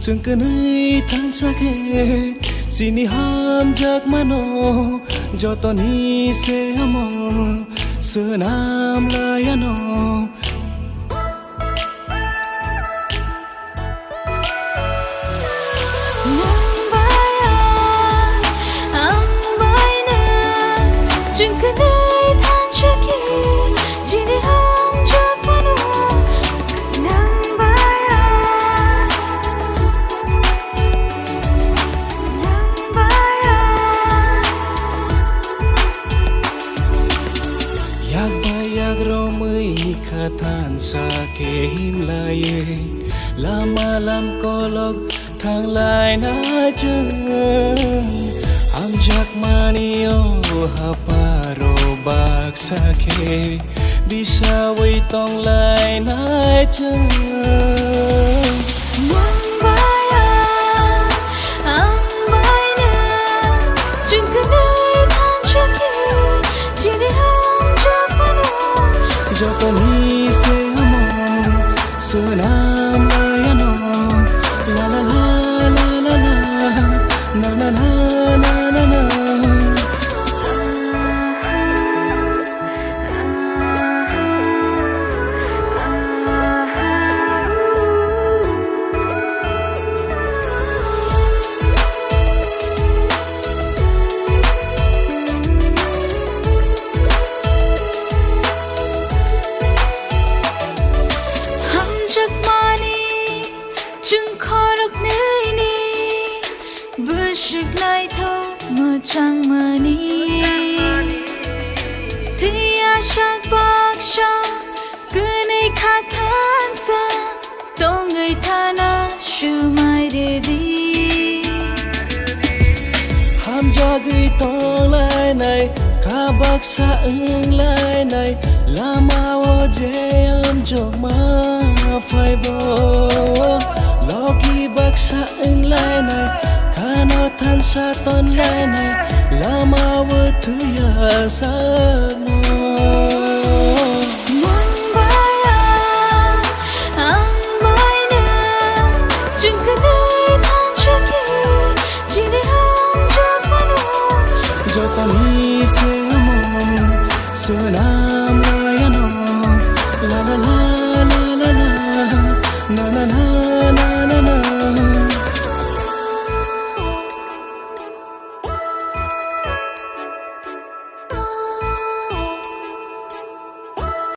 Chẳng cần ấy than xa khe xin đi ham giấc mà nó cho tao đi xe mò sơ nam lại nó Chẳng cần ấy than xa khe xin đi ham giấc mà nó Rumi khatan sa ke him lai lama lam kolok thang lai na chung am jak manio haparo bak sa ke bisa wei tong lai na chung cho ta ni se mo sơ nam lai no la la la la la la na na na na na na Bышык lai thâu mơ trăng mơ ni thì shak bak sha cứ này khát than xa tô người tha na shu mai để đi ham cho gửi tong lai này kha bak sa ưng lai này la ma o je am jok ma phai bo lo ki bak sa ưng lai này nó than xa ton lai này là ma vơ thứ ya sa no mang bay ang bay na chẳng cần ấy than xa khe chỉ để ham cho mà nó cho ta ni se mo sơ nam